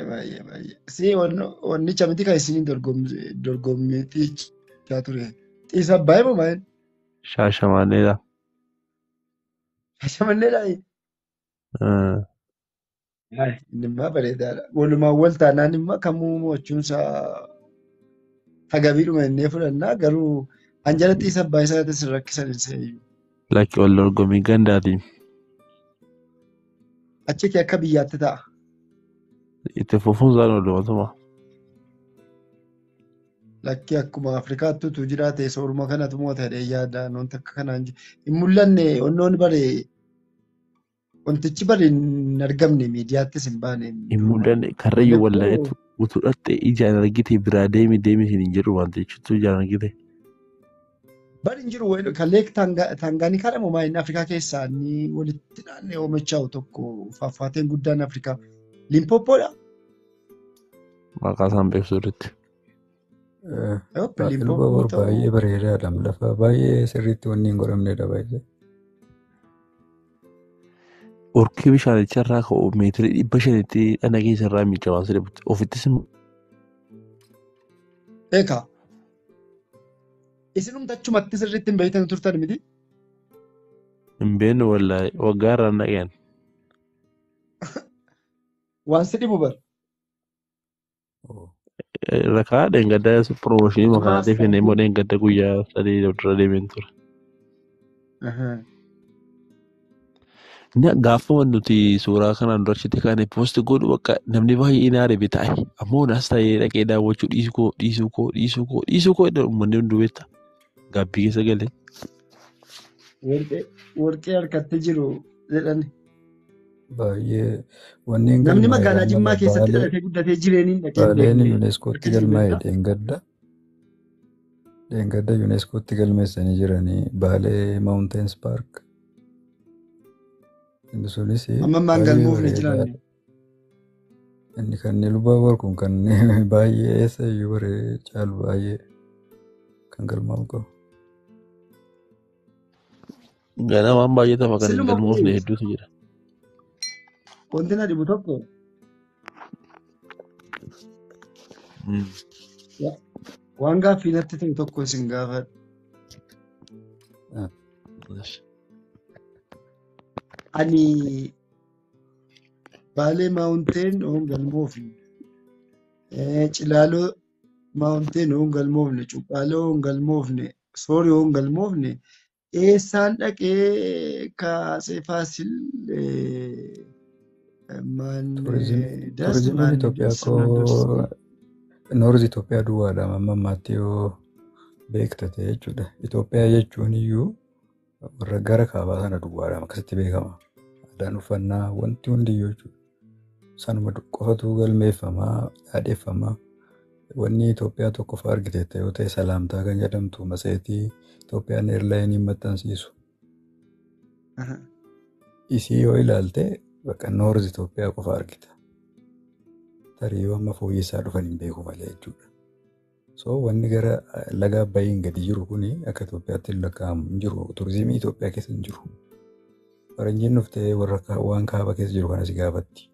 baay'ee. Si wannicha miti kan isin dorgommeetii ture. Xiisa baay'ee moo maal? Shaashamaneedha. Shaashamanneedhaa? Ah, Inni immoo bareedaadha. Walumaan wal taanaan immoo kamuu mo'achuunsaa hagabiidhuma innee fudhannaa garuu hanjala xiisa abbaa isaatiin sin rakkisan hin seeyyu. lakki wal dorgommii gandaatiin Achi kee akka biyyaatti ta'a. itti fufuun isaan waldumatuma. Lakkii akkuma Afrikaatti utuu jiraate sooruma kanatu moota jedhee yaadaan wanta akka kanaan hin mul'anne onnoon bare wantichi bare hin argamne miidiyaattis hin baane Hin durumaa. mul'anne karrayyuu Mul'attuu wallaa'etu utuu dhatte ijaan argite biraa deemi isin hin jedhu waan ta'echitu ijaan argite. bari hin jiru kan leek Taangaanikaa dha moo inni Afrikaa keessaa inni walitti naannee oomichaa'u tokko faffaateen guddaan Afrikaa Limpooppoodha. Maqaa isaan beeksisuu irratti. Yooppe Luba Limpooppo bor ta'uu baay'ee bareedaadha. Lafa baay'ee sirriitti wanni hin godhamnedha baay'ee. Urkii bishaanicharraa ka'u meetirii 500tti dhana keessarraa miidha waan sirriitti ofittis eegaa. Isinumti achumatti sirriitti hin beektan turtan miti. hin beeknu wallaa'e waggaa irraan dhaqeen. Waan si dhibu bara. Rakaa dheengaddaa piroomooshinii Utuma makaanaa asxaa deefennee immoo dheengadda guyyaa 3 dura deemeen ture. Gaafa nuti suuraa kanaan durachitti kaane poosti godhu bakka namni baay'ee naare bitaa'i. Ammoo naas ta'ee dhaqee daawwachuu dhiisuu koo jedhan uummanni hunduu beekta. Gaabbii keessa galee. Warqee harkatti jiru jedhani. Baay'ee wanni hin Namni galmaa'e magaalaa amma Jimmaa keessatti Baalee dhalatee guddatee jireeniin dhaqee Baaleen beekne. yuuneeskootti Akkasii galmaa'e beektaa? dheengadda yuuneeskootti galmeessanii jiranii Baalee Maawunteens Paark. Inni sunis Amma ammaan baay'ee galmoofne bareedaadha. jiraanne. Inni kan lubaa bor kun kan baay'ee eessayyuu baree caalu baay'ee kan galmaa'u qabu. Ganamaan baay'ee tafa kan hin Siluma galmoofne kuni hedduutu jira. wanti na dhibu tokko waan gaaffii natti ta'e tokko isin gaafadha. Ani Baalee Maawunteen oon galmoofne. Cilaaloo Maawunteen oon galmoofne. Cuqqaalee oon galmoofne. Soorii oon galmoofne. Eessaan dhaqee kaasee Faasil Turizimiin Itoophiyaa koo Noorzi Itoophiyaa duwwaadha amma ammaatti yoo beektate jechuudha. Itoophiyaa jechuun iyyuu warra gara kaabaa sana duwwaadha akkasitti beekama. Aadaan uffannaa wanti hundiyyuu jechuudha. Sanuma qofatu galmeeffamaa yaadeffamaa. Wanni Itoophiyaa tokko fa'aa argiteetta yoo ta'e salaamtaa kan jedhamtu maseetii Itoophiyaan eerlaayiniin maxxansiisu. Isii yoo ilaalte bakka Noorzi Itoophiyaa qofa argita. Tarii yoo amma fooyyessaa dhufan hin beeku malee jechuudha. So wanni gara laga Abbayyiin gadi jiru kuni akka Itoophiyaatti lakkaa'amu hin jiru. Turizimii Itoophiyaa keessa hin jiru. Faranjiin dhuftee warra waan kaaba keessa jiru kanas gaafatti.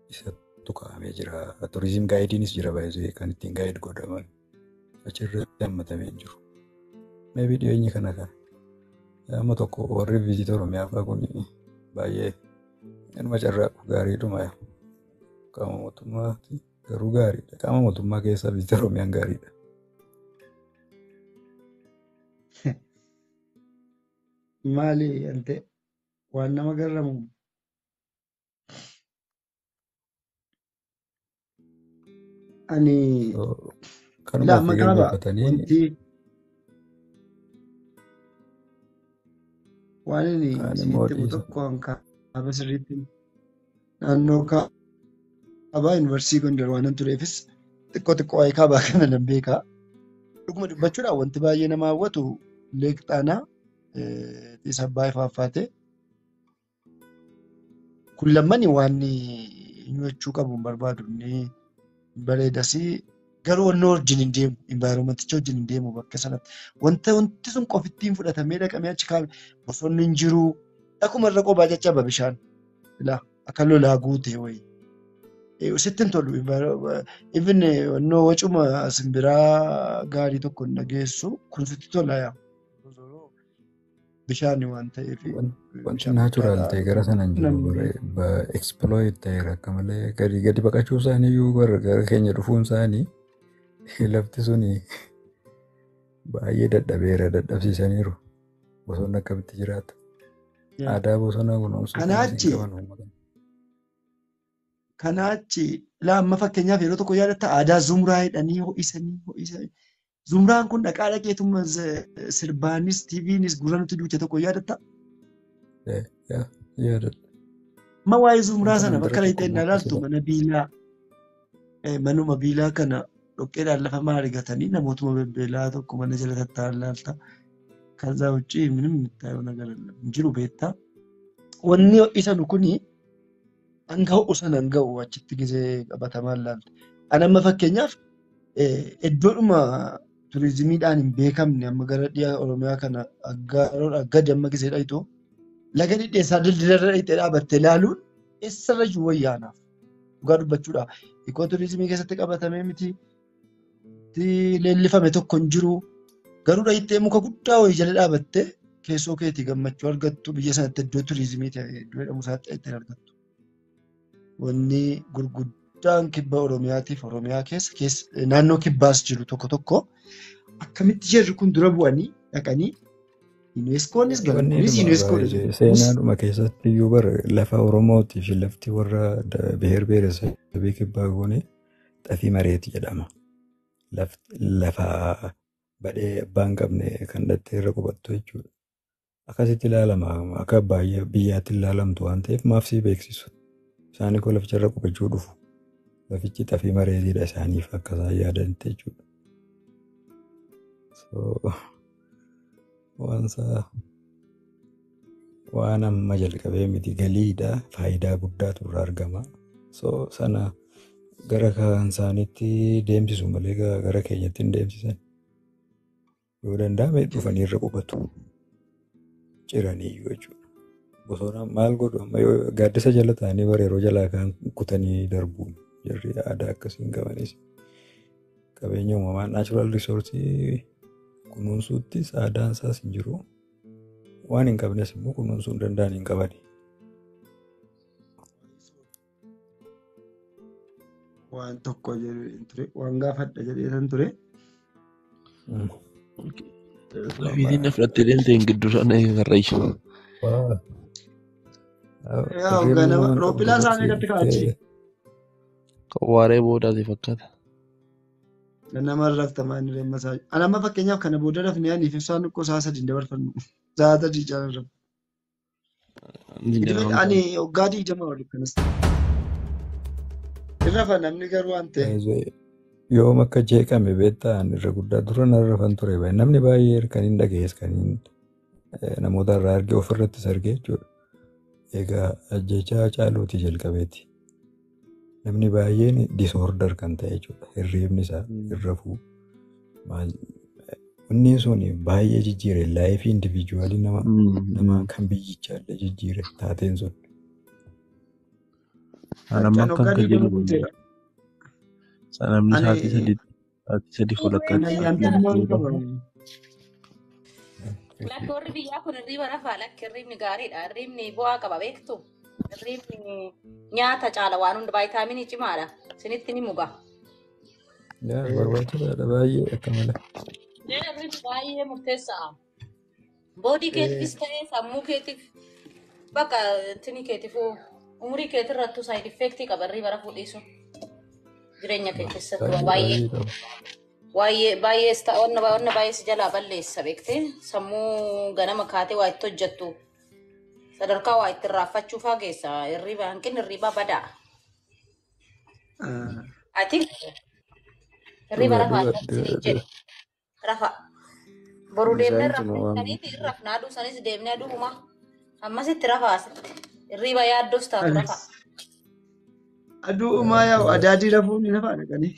Isatu kaa'amee jira. Turizim gaayidiinis jira baay'ee kan ittiin gaayid godhaman. Achirratti hammatamee hin jiru. Meebii dhiyeenyi kana kan. Amma tokko warri viiziita Oromiyaa fa'aa kun baay'ee ilma carraaqu gaariidhuma. Qaama mootummaati garuu gaariidha. Qaama mootummaa keessaa viiziita Oromiyaan gaariidha. Maali ante waan nama garramu. Ani Kanuma ofii maqaaba galmeeffatanii wanti waan inni isinitti himu tokko kaaba sirriitti naannoo kaabaa yuunivarsiitii Gondar waan tureefis xiqqoo waa'ee kaabaa kana nan beekaa. Dhuguma dubbachuudhaan wanti baay'ee nama hawwatu leek xaanaa Xiisa Abbaay faaffaate. Kun lamman waan himachuu qabu hin barbaadu. Bareedas garuu wanni wajjin hin deemu. Invaayiroomanticha wajjin hin deemu bakka sanatti. Wanti sun qofittiin fudhatamee dhaqamee achi kaa'ame bosonni hin jiru. Akkuma irra qophaa caccaba bishaan. Akka lolaa guute wayii. sittin tolu. Even wannoo wacuma simbiraa gaarii tokko hin dhageessu kun sitti tola yaa. Bishaan waan ta'eef Wanti bishaan naachuraal guddaadha. ta'e gara sana hin jiru. Namni Exploit ta'eera akka malee gadi baqachuu isaanii iyyuu gara keenya dhufuun isaanii lafti suni baay'ee dadhabsiisaniiru. Bosonni akkamitti jiraata? Aadaa bosonaa kunuunsuu kan kanaachi isin qaban uummata. kanaachi amma fakkeenyaaf yeroo tokko yaadatta aadaa zumraa jedhanii ho'isanii. Zumraan kun dhaqaa dhaqeetuma sirbaanis tiiviinis gurra nuti duuche tokko yaadatta. Yaadadha. Ma waa'ee zumraa Wanta sana mandara bakka tokko laayitee immoo ilaaltu akkasuma. mana biilaa manuma biilaa kana dhoqqeedhaan lafa maarigatanii namootuma bebbeelaa tokko mana jala tattaa'an ilaalta. Kazaa wuccii ምንም የምታየው ነገር የለም እንጅሩ ቤታ ወኒ ኢሰኑ ኩኒ አንጋው ኡሰን አንጋው አችት ጊዜ ቀበተማል ላልት አነመ ፈከኛፍ እዶዱማ ቱሪዝሚዳን ቤከምኒ አመገረ ዲያ ኦሮሚያ ከና አጋሮ አገደመ ጊዜ ዳይቶ ለገዲ ዴሳ ድልድረ ዳይቴ ዳበተ ላሉን እሰረጅ ወያናፍ ጋዱ በቹዳ ኢኮ ቱሪዝሚ ከሰተ ቀበተመ ሚቲ ቲ ለልፈመ tokkon jiru garuu dhayittee muka guddaa wayii jala dhaabattee keessoo keetii gammachuu argattu biyya sanatti iddoo turizimii iddoo jedhamu isaatti ittiin argattu. Wanni gurguddaan kibba Oromiyaatiif Oromiyaa keessa naannoo kibbaas jiru tokko tokko akkamitti jarri kun dura bu'anii dhaqanii yuuneeskoonis Wanni galankuunis yuuneeskoodha dhuma jedhamus seenaadhuma keessatti iyyuu bara lafa Oromootii fi lafti warra biheer beeresabii kibbaa goone xafii mareeti jedhama. Lafa badhee abbaan qabne kan dhattee irra qubattu jechuudha. Akkasitti ilaalama akka biyyaatti ilaalamtu waan ta'eef maaf sii beeksisu. Isaan koo laficha irra qubachuu dhufu. Lafichi xafii mareetiidha isaaniif akka isaan yaadanitti jechuudha. Waan amma jalqabee miti galiidha. Faayidaa guddaatu irraa argama. Sana gara kaan isaaniitti deemsisu malee gara keenyatti hin deemsisan. Yoo danda'ame dhufanii irra qubatu. Ciranii jechuudha. Bosona maal godhu amma yoo gaaddisa jala ta'anii bara yeroo jalaa kaan kutanii darbuun jarri aadaa akkasiin qabanis qabeenya uumamaa naachuraal risoorsii kunuunsuuttis aadaan isaas hin jiru. Waan hin qabnes immoo kunuunsuu hin danda'an hin qabani. waan tokko jedheen ture waan gaafadha jedheetan ture. Lafiitiin fudhattee deemtee hin gidduu sana eegarreessu. Ganama roopilaa isaanii irratti kaa'achi. Waaree boodaati fakkaata. Ganama raftamaa inni deema isaa. Ani amma fakkeenyaaf kana booda rafnee aniif ibsaan xiqqoo sa'a sadii dabarfannu. Sa'a sadii caalaan rafu. Ani waggaa 20 waliin kanas. Irrafa namni garuu waan ta'e. Yoom akka jeeqame beektaa irra guddaa dura narra rafan ture baay'ee namni baay'ee kan hin dhagees kan namoota irraa argee ofirrattis argee jechuudha. Egaa ajjechaa caaluutii jalqabeeti. Namni baay'een disoorder kan ta'e jechuudha. Hirriibni isaa hirrafuu. Wanni sun baay'ee jijjiire laayifii indiviijuwaalii nama kan biyyichaa jijjiire taateen sun. Anamma akkan kan jedhu namni sa'aatii sadii walakkaa Lakki warri biyyaa kun hirriiba rafaa lakki hirriibni gaariidha. Hirriibni bu'aa qaba beektu. Hirriibni nyaata caala waan hunda vaayitaaminii cimaadha. Isinitti ni muga. Barbaachisaadha baay'ee akka malee. Hirriibni baay'ee murteessaadha. Boodii keetiifis ta'ee sammuu keetiif bakka tini keetiifuu umurii keetirrattu saayid effeektii qaba hirriiba rafuu dhiisu. Jireenya kee keessatti baay'ee baay'ee si jalaa balleessa beektee sammuu ganama kaatee waa itti hojjettu sadarkaa waa itti irraanfachuu fa'aa geessa hanqinni hirriibaa badaa. I think hirriiba rafaa jedhe rafa boru deemnee rafnaniiti rafnaa aduu sanis deemnee aduuma ammasitti rafaa asitti hirriiba yaaddoos taatu rafaa. Aduumaa yaa'u adaadii rafuun ni lafaa dhaqanii.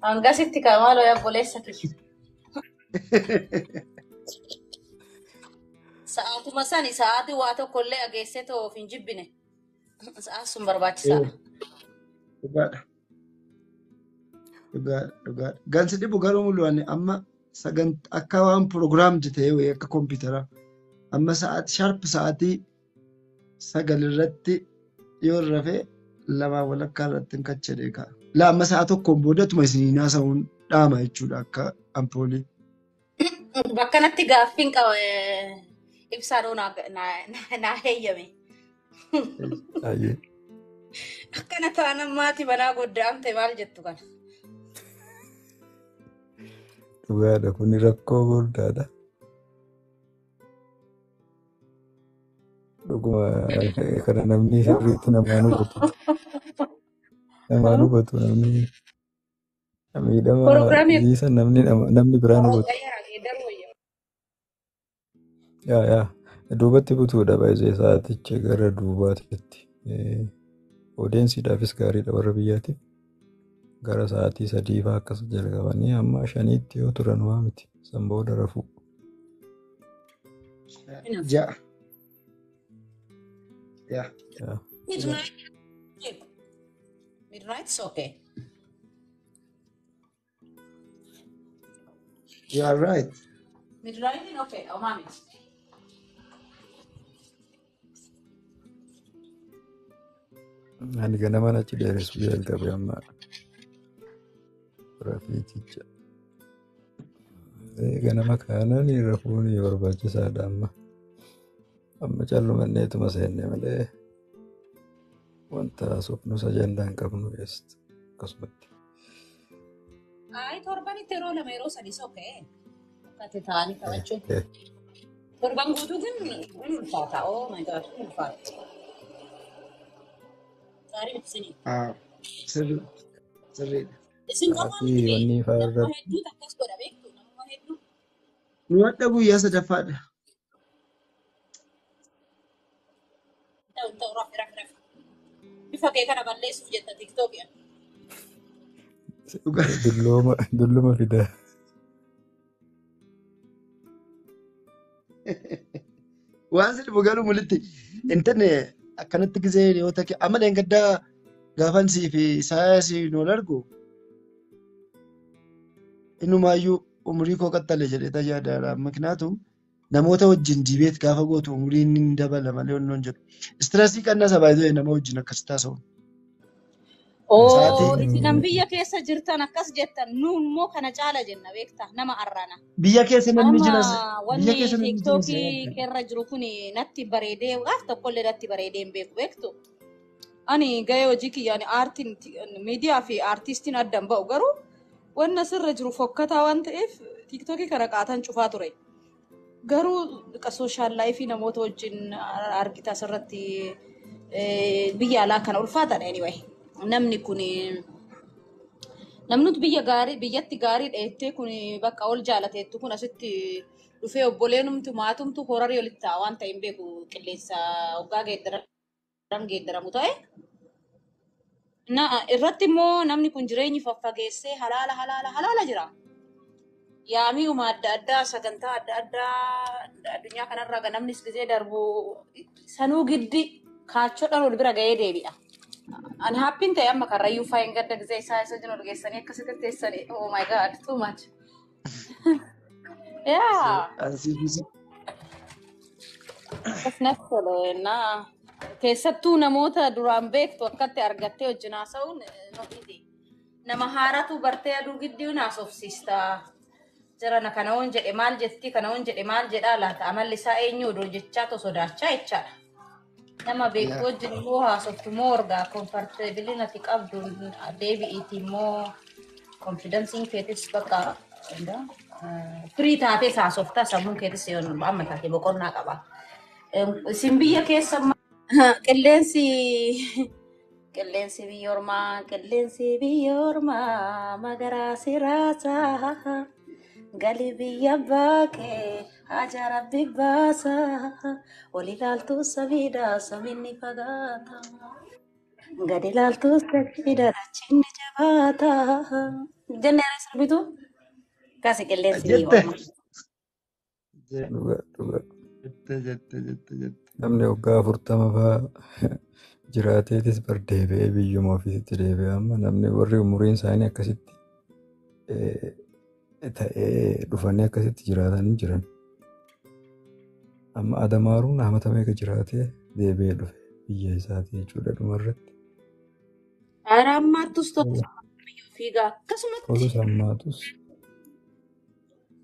Hangasitti kamaaloo yabboleessa kiyya. Sa'aatuma sani sa'aatii waa tokkollee ageessee ta'uuf hin jibbine. Sa'aan sun barbaachisaadha. Dhugaadha. Dhugaadha. Gansi dhibu garuu mul'anne amma akka waan piroogiraamdi ta'e wayii akka kompiitaraa amma sa'aatii 9 irratti yoo rafee 2 walakkaa irratti hin kachadee ka'a. Amma sa'a tokkoon boodatuma isin haasa'uun dhaama jechuudha akka ampoolii. Bakka natti gaaffiin qaba ibsaadhoo naa heeyyame. Akkana taanaan maatii manaa godda'amte maal jettu kana? Dhugaadha kun rakkoo guddaadha. Dhuguma kana namni sirriitti namaan hubatu. Namaan hubatu namni miidhama dhiisan namni biraan hubatu. Duubatti butuudha baay'ee sa'aaticha gara duubaatitti. Odeensiidhaafis gaariidha warra biyyaatiif. Gara sa'aatii 3 fa'aa akkas jalqabanii amma 5tti yoo turan waa miti. San booda rafuu. Ja'a. Yeah. Midnight's okay. You are right. Midnight is okay. Oh, mommy. Ani ganama achi dheeressuu jalqabe amma rafiiticha. Ganama kaanaan rafuun barbaachisaadha amma. Amma callumanneetuma seenne malee wanta sofnus ajandaan qabnu keessatti akkasumatti. Ay, torbanitti yeroo 2 yeroo 3 okay. Akkatti ta'anii taphachuun. Torban guutuu kun ulfaata. Oh my god, ulfaata. Gaarii ibsinii. Sirriidha. Isin Ati wanni faarra hedduu takkas godha beektu nama hedduu. Nu hadha guyyaa 3ffaadha. Ta'u rafi. Bifa kee kana balleessuuf jetta TikTokiin. dulluma fidaa. Waan silbu garuu mul'itti intanne akkanatti gisee yoo ta'e amma leengaddaa gaafansii fi saayasii noon argu innumaayyuu umurii koo qaxxale jedhee tajaajila maknaatum namoota wajjin diibeet gaafa gootu umuriin ni dabala malee wannoon jedhu. Istireesii qannasa baay'ee nama wajjin akkas taasa'u. Oo, isin biyya keessa jirtan akkas jettan nuun immoo kana caala jenna beekta nama arrana. Biyya keessa namni jira. Wanni TikTokii keerra jiru kun natti bareedee gaaf tokkollee natti bareedee hin beeku beektu. Ani gahee hojii kiyyaan aartiin miidiyaa fi aartistiin addan ba'u garuu wanna sirra jiru fokkataa waan ta'eef TikTokii kana qaatan cufaa ture. Garuu sooshaal laayifii namoota wajjin argita asirratti biyya alaa kana ulfaataadha anyway. Namni kun namnuti biyyatti gaarii dheettee kun bakka ol jaalateettu kun asitti dhufee obboleenumtu maatumtu horarii olitti ta'a waan ta'e hin beeku qilleensa waggaa geeddaramu ta'e. Irratti immoo namni kun jireenyi faffageessee halaala jira. Yaami'uma adda addaa sagantaa adda addaa addunyaa kanarraa namnis gisee darbu sanuu giddi kaachoodhaan ol bira ga'ee deebi'a. An happy ta'e amma karrayyuu faayin gadda gisee isaa isa jin ol geessanii akkasitti teessanii. Oh my god, too much. Yeah. Akkas naa keessattuu namoota duraan beektu akkatti argattee wajjin haasa'uun nama haaratu bartee aduu gidduu naasofsiista. Jarana kana on jedhe maal jetti kana on jedhe maal jedhaa laata amalli isaa eenyu odoo jechaa to sodaachaa jechaadha. Nama beektu wajjin immoo haasoftu moo orgaa komfortabilinati qabdu deebi'iiti immoo konfidansiin keetis bakka firii taatee haasoftaa sammuun keetis yoon amma taatee boqonnaa qaba. Isin biyya keessa qilleensi biyya ormaa magaraa siraasaa gali biyya baakee haja rabbi baasa ol ilaaltuu sabiidha saminni fagaata gad ilaaltuu sabiidha rachinni jabaata jenne ana sirbitu kasi qilleensi biyya ormaa. Namni waggaa 40 fa'aa jiraateetis bar deebi'ee biyyuma ofiitti deebi'e amma namni warri umuriin isaanii akkasitti ta'ee dhufanii akkasitti jiraatanii jiran. Amma Adamaaruun hamata meeqa jiraatee deebi'ee dhufe biyya isaatii jechuudha dhumarratti. Araammaattus tokko fiigaa akkasumatti Olus hammaatus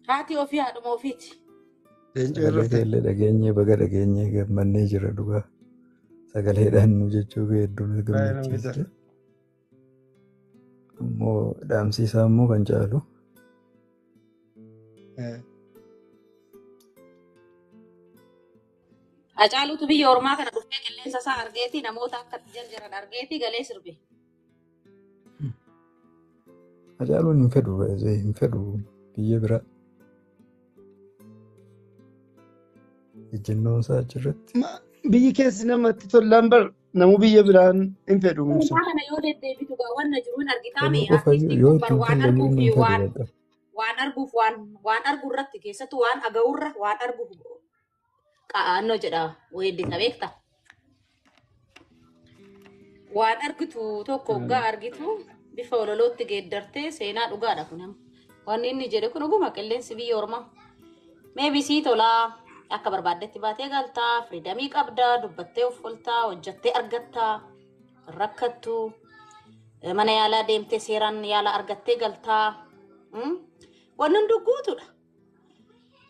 haati ofii haadhuma ofiiti. sagalee keellee dhageenyee baga dhageenyee gammannee jira dhugaa. Sagaleedhaan nu jechuu hedduun gammachiisa. Ammoo dhaamsiisaa immoo kan caalu. Hacaaluutu biyya ormaa kana dhufee qilleensa isaa argeetii namoota akka jarjaran argeetii galee sirbe. Hacaaluun hin fedhu biyya biraa. Ejjennoon isaa achirratti. Biyyi keessi namatti tolaan bar namu biyya biraan hin fedhu. Ormaa kana yoo deddeebitu wanna jiru hin argitaame Yoo ittiin fayyadamuun hin fedhu. waan arguuf waan argu irratti keessattuu waan aga'urra waan arguuf qaannoo jedha weeddisa beekta. Waan argitu tokko hoggaa argitu bifa ololootti geeddartee seenaa dhugaadha kun. Wanni inni jedhe kun oguma qilleensi biyya ormaa. Meebisii tolaa akka barbaaddetti baatee galtaa, firiidamii qabdaa, dubbattee uffoltaa, hojjattee argattaa, rakkattu, mana yaalaa deemtee seeraan yaala argattee galtaa. Wanni hundi guutuudha.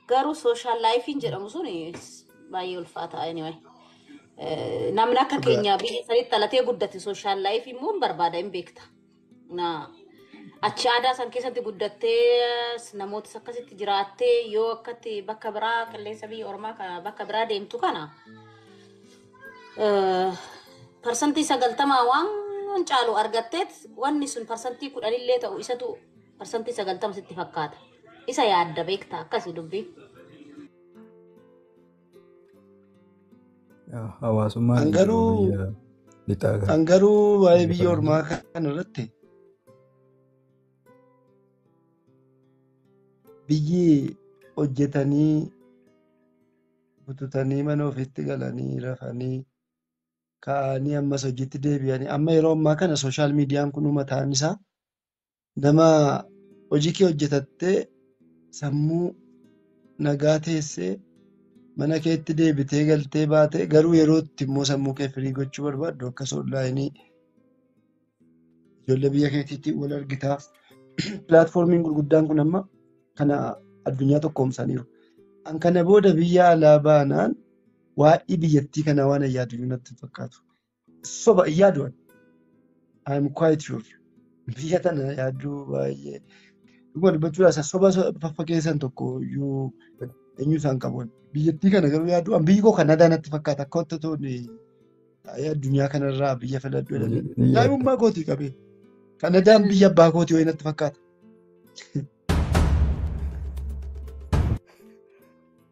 Garuu sooshaal laayifiin jedhamu sun baay'ee ulfaata anyway. Namni akka keenya biyya sanitti dhalatee guddate sooshaal laayifii immoo barbaada hin beekta. Achi aadaa san keessatti guddattee namoota akkasitti jiraattee yoo akkatti bakka biraa qilleensa biyya ormaa bakka biraa deemtu kana parsantii 90 waan caalu argatteet wanni sun parsantii 10 illee ta'u isatu parsantii 90 sitti fakkaata. Isa yaadda beekta akkasii dubbii. Hawaasummaan biyya lixaa kana. Angaruu waa'ee biyya ormaa kana irratti biyyi hojjetanii bututanii mana ofiitti galanii rafanii ka'anii ammas hojiitti deebi'anii amma yeroo ammaa kana sooshaal miidiyaan kun mataan isaa nama hojii kee hojjetattee sammuu nagaa teessee mana keetti deebitee galtee baatee garuu yerootti immoo sammuu kee firii gochuu barbaaddu akka onlaayinii ijoollee biyya keetiitti wal argitaa. Pilaatfoormiin gurguddaan kun amma kana addunyaa tokkoomsaniiru. An kana booda biyya alaa baanaan waa'ee biyyattii kana waan yaadu natti fakkaatu. Soba yaaduun. I am quite sure. Biyya tana yaaduu baay'ee. Dhuguma dubbachuudhaas soba faffakeessan tokko iyyuu eenyu isaan qabuun. Biyyattii kana garuu yaadu biyyi koo Kanaadaa natti fakkaata akka wanta tooni addunyaa kanarraa biyya filadhu jedhanii. Daa'imummaa kootii qabee. Kanaadaan biyya abbaa kootii wayii natti fakkaata.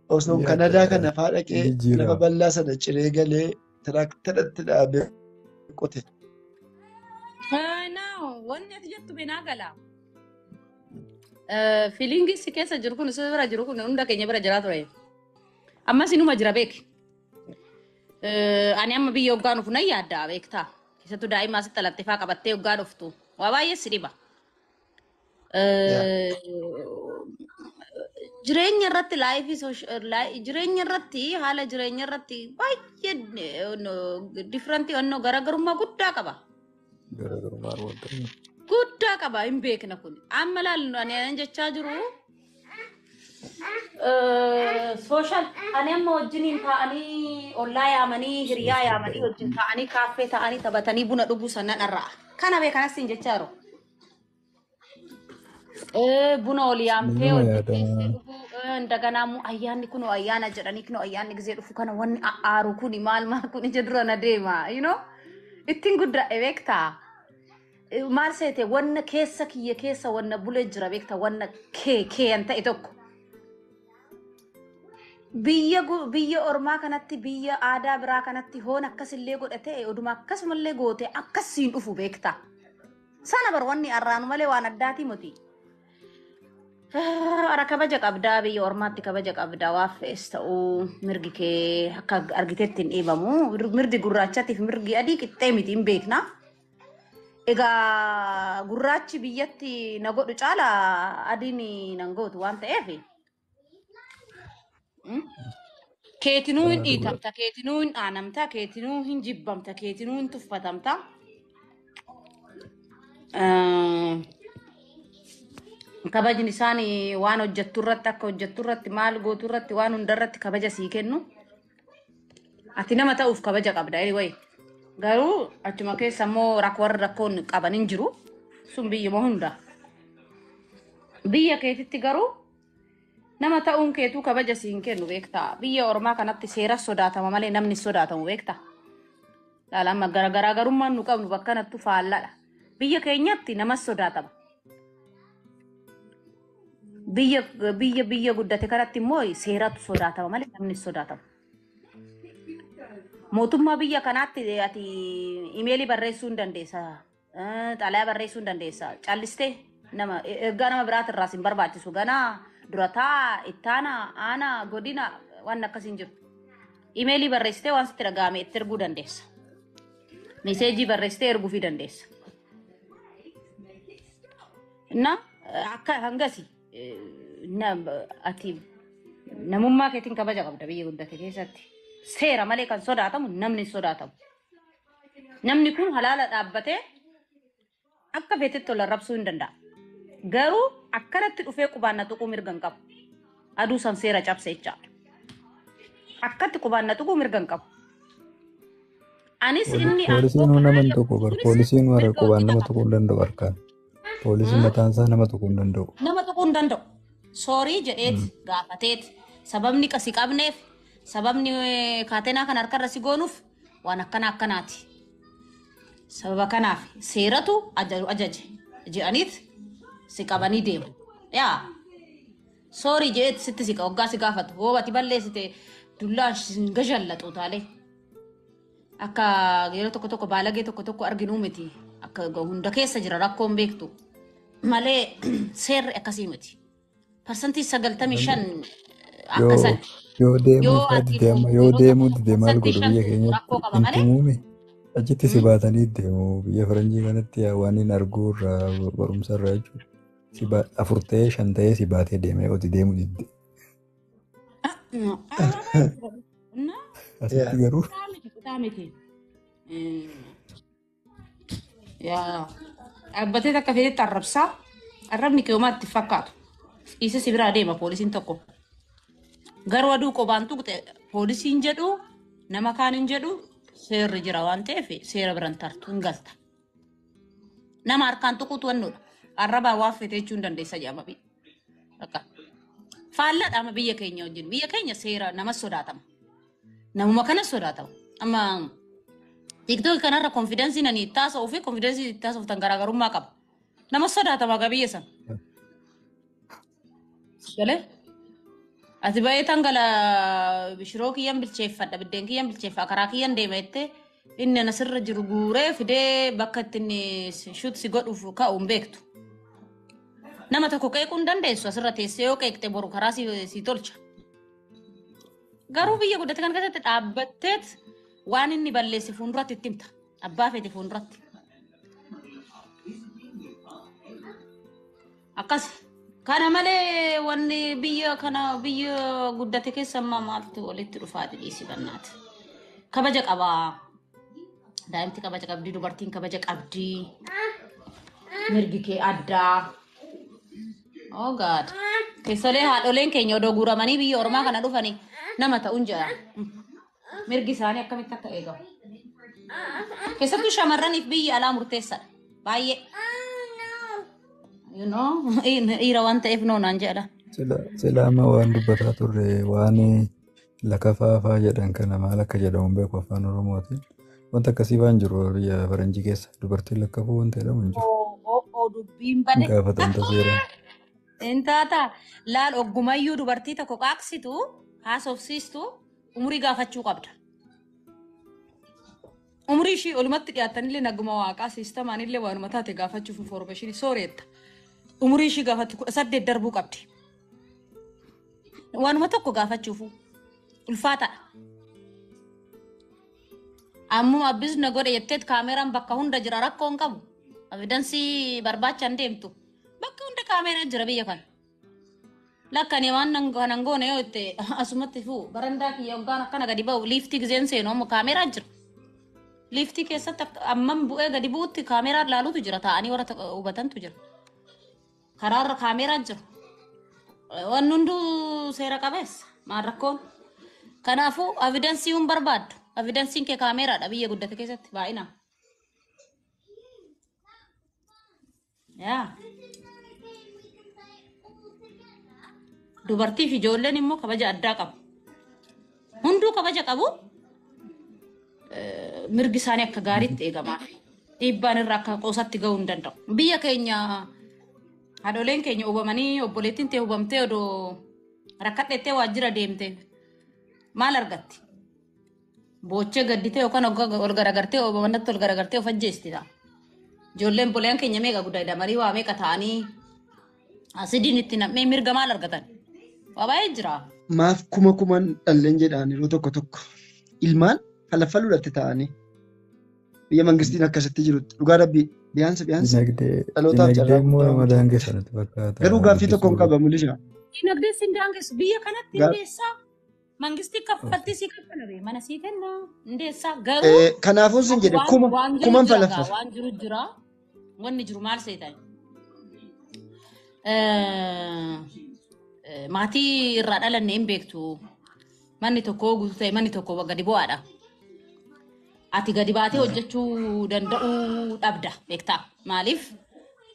Osoo Kanaadaa kana faa dhaqee lafa bal'aa sana ciree galee tiraaktaratti dhaabee qote. Wanni ati jettu binaa gala. Fiiliingii si keessa jiru kun si bira jiru kun hunda keenya bira jiraa ture. Ammas inuma jira beeki. Ani amma biyya hoggaa dhufu nan yaadda beektaa. Keessattuu daa'immaa asitti dhalattee faa qabattee hoggaa dhuftu. Waa baay'ee si dhiba. Jireenya irratti laayifii jireenya irratti haala jireenya irratti baay'ee differentii onnoo garaagarummaa guddaa qaba. Guddaa qaba hin beekna kun. Amma laallu ani jechaa jiru. Sooshaal ani amma wajjiniin taa'anii ollaa yaamanii hiriyaa yaamanii wajjin taa'anii kaaffee taa'anii taphatanii buna dhuguu sannan irraa. Kana beekanas hin jechaa jiru. Buna ol yaamtee hojjettee እንደገና ayyaanni kun ayyaana jedhanii kun ayyaanni gizee dhufu kana wanni aaru kun maal kun ija dura na deema you know ittiin guddaa beekta maal seete wanna keessa kiyya keessa wanna bulee jira beekta wanna keen ta'e tokko biyya ormaa kanatti biyya aadaa biraa kanatti hoon akkasillee godhatee oduma akkasumallee goote akkasiin dhufu beekta sana bar wanni arraanu malee waan addaatii miti. Ara kabaja qabdaa biyya ormaatti kabaja qabdaa waaf fe'es ta'uu mirgi kee akka argitetti hin dhiibamu. Mirgi gurraachaatiif mirgi adii qixxee miti hin beekna. Egaa gurraachi biyyatti na godhu caala adiin nan gootu waan ta'eef keetinuu hin dhiitamta, keetinuu hin aanamta, keetinuu hin jibbamta, keetinuu hin tuffatamta. Kabajni isaanii waan hojjettu irratti akka hojjettu irratti maal gootu irratti waan hunda irratti kabaja sii kennu. Ati nama ta'uuf kabaja qabda anyway. Garuu achuma keessa immoo warra rakkoon qaban hin jiru. Sun biyyuma hunda. Biyya keetitti garuu nama ta'uun keetuu kabaja sii hin kennu beektaa. Biyya ormaa kanatti seera sodaatama malee namni sodaatamu beektaa. Laalama garaagarummaan nu qabnu bakka nattu faalladha. Biyya keenyatti namas sodaatama. Biyya guddate kanatti immoo seeratu sodaatama malee namni sodaatama. Mootummaa biyya kanaatti ati imeelii barreessuu hin dandeessa. Xalayaa barreessuu hin dandeessa. Callistee ergaa nama biraatirraa sin barbaachisu ganaa durataa ittaana aanaa godina waan akkasiin jiru. Imeelii barreessitee waan sitti dhaga'ame itti erguu dandeessa. Meeseejii barreessitee erguufii dandeessa. Akka hangasi ati namummaa keetiin kabaja qabda biyya guddate keessatti. Seera malee kan sodaatamu namni sodaatamu. Namni kun halaala dhaabbatee akka feetetti ol arrabsuu hin danda'a. Garuu akkanatti dhufee qubaanna tuquu mirga hin qabu. Aduu san seera cabse jechaadha. Akkatti qubaanna tuquu mirga hin qabu. Anis inni poolisiin nama tuqu bar poolisiin warra qubaan nama tuquu hin danda'u harkaan. Poolisiin mataan isaa nama tuquu hin danda'u. Nama tuquu hin danda'u. Soorii jedheeti gaafateeti. Sababni qasi qabneef sababni kaatenaa kan harkarra si goonuuf waan akkanaati. Sababa kanaaf seeratu ajaje jedhaniit si qabanii deemu. Yaa soorii jedheeti sitti si waggaa si gaafatu. Hoobati balleessite dullaan gajallatu taalee. Akka yeroo tokko baalagee tokko arginuu miti. Akka hunda keessa jira rakkoon beektu. Malee seerri akkasii miti. Parsantii 95 akkasan. Yoo deemuu dide maal godhu biyya keenyatti hin tumuumi. Achitti si baatanii deemu biyya faranjii kanatti waan hin arguu irraa barumsa irraa jechuudha. 4 ta'ee 5 ta'ee si baatee deemee oti deemuu didde. Asitti garuu. Dhaabbatee akka feetetti arrabsaa. Arrabni keewwaatti fakkaatu. Isa si biraa deema poolisiin tokko. Garuu aduu qobaan tuqxe poolisiin jedhu nama kaan hin jedhu seerri jira waan ta'eef seera biraan tartu hin galta. Nama harkaan tuquutu wannoodha. Arrabaa waan feete jechuu hin dandeessa jedhama biyya. Faalladhaama biyya keenya wajjin. Biyya keenya seera namas sodaatama. Namuma kanas sodaatama. Amma TikTok kanarra konfidensiin ani taasisuu fi konfidensiin itti taasiftan garaagarummaa qaba. Namas sodaatama biyya san. Galee? Ati baay'ee tangala bishiroo kiyyaan bilcheeffadha biddeen kiyyaan bilcheeffaa karaa kiyyaan deema jettee inni asirra jiru guuree fidee bakka ittiin shoot si godhuuf ka'u hin beektu. Nama tokko qeequu hin dandeessu asirra teessee yoo qeeqte boru karaa si tolcha. Garuu biyya guddate kan keessatti dhaabbatteet waan inni balleesse fuulduratti itti himta. Abbaa feete fuulduratti. Akkas. Kana malee wanni biyya guddate keessa maaltu walitti dhufaati dhiisi bannaati. Kabaja qabaa. Daa'imti kabaja qabdi, dubartiin kabaja qabdi. Mirgi kee addaa. Oh God. Keessolee haadholeen keenya odoo guuramanii biyya ormaa kana dhufanii nama ta'uun jedha. Mirgi isaanii akkamitti akka eegamu. Keessattuu shamarraniif biyya alaa murteessaadha. Baay'ee. You know, dhiira waan ta'eef noonaan jedha. Silaama waan dubbataa turre waan lakafaafaa jedhan kana maal akka jedhamu beeku afaan Oromootiin. Wanta akkasii waan jiru biyya faranjii keessa dubartiin lakkafuu wanta jedhamu hin jiru. Dubbiin bane. Gaafatanta seera. Intaata laal oggumayyuu dubartii tokko qaaqsitu haasofsiistu umurii gaafachuu qabda. Umurii ishii olumatti dhiyaatanillee naguma waaqaa siistamaanillee waanuma taate gaafachuuf information sooreetta. Umurii ishii gaafatti 18 darbuu qabdi. waanuma tokko gaafachuufu ulfaataadha. Ammoo abbis na godhe jetteet kaameraan bakka hunda jira rakkoo hin qabu. Evidensii barbaachan deemtu bakka hunda kaameraan jira biyya kana. Lakkani waan nan goone yoo itti asumatti fu barandaa kiyya hoggaan akkana gadi ba'u liiftii gizeen seenu ammoo kaameraan jira. Liiftii keessatti amman bu'ee gadi bu'utti kaameraan laalutu jira taa'anii warra hubatantu jira. Karaarra kaameraan jira. Waan hunduu seera qabeessa maal rakkoon. Kanaafuu evidensii hin barbaaddu. Evidensiin kee kaameraadha biyya guddate keessatti baay'inaan. Yaa. Dubartii fi ijoolleen immoo kabaja addaa qabu. Hunduu kabaja qabu. Mirgi isaanii akka gaariitti eegamaa fi dhiibbaan irraa akka qoosatti gahuu hin danda'u. Biyya keenya haadholeen keenya hubamanii obboleettiin ta'e hubamtee odoo rakkadheettee waajjira deemtee maal argatti? Boochee gadditee yookaan ol garagartee obamannatti ol garagartee of ajjeesti ta'a. Ijoolleen boleen keenya meeqa guddaa marii waa meeqa ta'anii asidiin itti nam'ee mirga maal argatan? Waa baay'ee jira. Maaf kuman dhalleen jedhaan yeroo tokko ilmaan falaffaluudhaatti ta'anii biyya mangistiin akkasitti jirutti dhugaa rabbii biyaansa dhalootaaf carraa. Garuu gaaffii tokko hin qaba mulishaa. Dinagdee siin daangessu biyya kanatti hundeessaa. Mangisti kaffaltii sii kaffalame mana sii kenna hundeessaa garuu. Kanaafuu sin jedhe kuman falaffal. Waan jiru jira wanni jiru maal seetan. Maatii irraa dhalanne hin beektu manni tokko guutuu ta'e manni tokko gadi bu'aadha. Ati gadi baatee hojjechuu danda'uu dhabda beektaa maaliif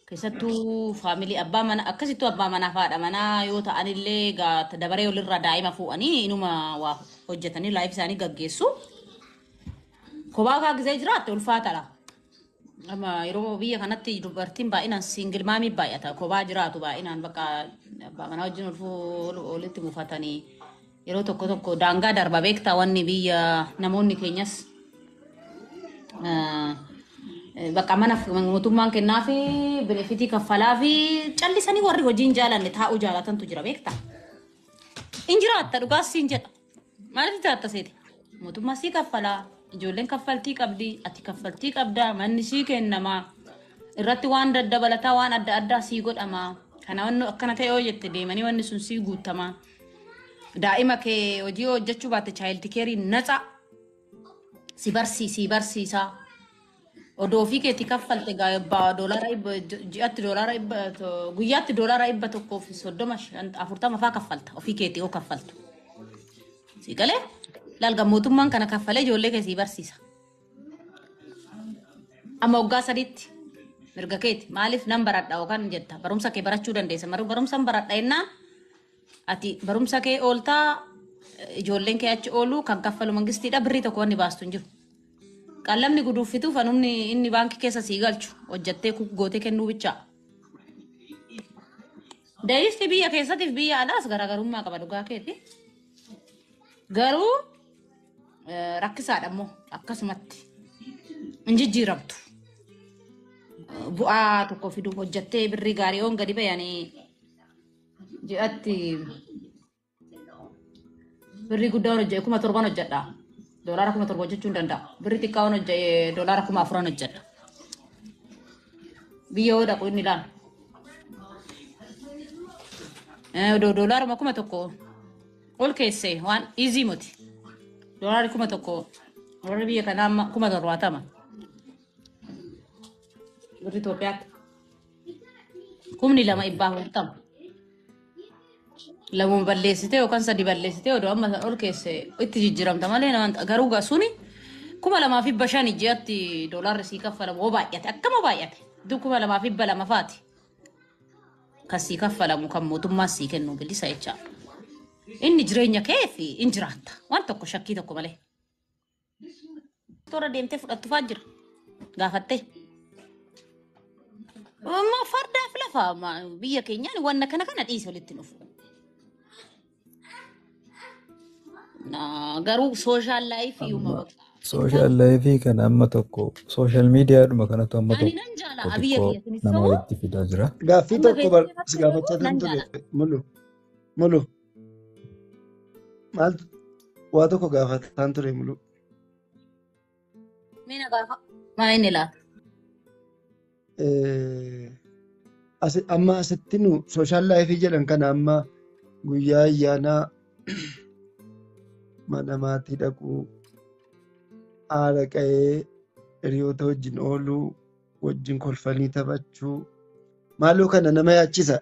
keessattuu faamilii abbaa mana akkasittuu abbaa manaa faadha manaa yoo ta'anillee dabaree olirraa daa'ima fuudhanii inuma waa hojjetanii laayif isaanii gaggeessu. Kophaa kaa gisee jiraatte ulfaataadha. Amma yeroo biyya kanatti dubartiin baay'inaan siingil maamii baay'ata kophaa jiraatu baay'inaan bakka abbaa manaa wajjin olitti mufatanii yeroo tokko daangaa darba beektaa wanni biyya namoonni keenyas bakka mana mootummaan kennaa fi benefitii kaffalaa fi callisanii warri hojiin jaalanne taa'uu jaalatantu jira beektaa. Injiraatta dhugaas siin jedha. Maaliif jaatta seete? Mootummaa sii kaffalaa. Ijoolleen kaffaltii qabdi. Ati kaffaltii qabdaa. Manni sii kennamaa. Irratti waan daddabalataa waan adda addaa sii godhamaa. Kana wanni akkana ta'e yoo jette deemanii wanni sun sii guutamaa. Daa'ima kee hojii hojjechuu baatte chaayildi keerii natsa. Si barsiisaa. Odoo ofii keetti kaffalte guyyaatti doolaara 140 faa kaffalta ofii keetti yoo kaffaltu. Si galee laalga mootummaan kana kaffalee ijoollee kee si barsiisa. Amma waggaa 3tti mirga keeti maaliif nan baradha yookaan jetta barumsa kee barachuu dandeessa barumsa baradha jennaan ati barumsa kee ooltaa ijoolleen kee achi oolu kan kaffalu mangistiidha birrii tokko wanni baastu hin jiru. Qallamni guduufitu fanumni inni baankii keessa sii galchu hojjattee gootee kennuu bichaa. Deeyisti biyya keessatiif biyya alaas garaagarummaa qaba dhugaa keeti. Garuu rakkisaadha immoo akkasumatti hin jijjiiramtu. Bu'aa tokko fiduuf hojjattee birrii gaarii oon gadi bayanii ji'atti birrii guddaa hojjee 7,000 hojjedha. Dolara 7,000 hojjechuu hin danda'a. Birrii xiqqaa waan hojjee dolara 4,000 hojjedha. Biyya yoo dhaqu inni ilaala. Dolara 1,000 ol keessee waan easy miti. Dolarri 1,000 warra biyya kanaa 70,000. Birrii Itoophiyaatti 2,240. Lamuun balleessitee yookaan 3 balleessitee odoo amma ol keessee itti jijjiiramta malee nama garuu suni 2,500 ji'atti doolaarri sii kaffalamu oo baay'ate akkama baay'ate 2,200 faati kan sii kaffalamu kan mootummaa sii kennu bilisa jecha inni jireenya kee fi injiraatta waan tokko shakkii tokko malee. Toora deemtee fudhattu fa'aa jira gaafattee. Amma fardaaf lafa biyya keenyaan wanna kana dhiise walitti nuuf. Garuu social life yuma bakka. Social life kan amma tokko social media dhuma kanatu amma Ani nan jaala biyya tokko keessatti nama soo walitti fidaa jira. Gaaffii tokko si gaafachaa nan ture jaala. mulu. maaltu waa tokko gaafataan ture mulu. Mina gaafa maa inni laata? Amma asitti nu sooshaal laayifii jedhan kana amma guyyaa ayyaanaa mana maatii dhaquu, haadha qa'ee hiriyoota wajjin ooluu, wajjin kolfanii taphachuu maaloo kana nama yaachisa.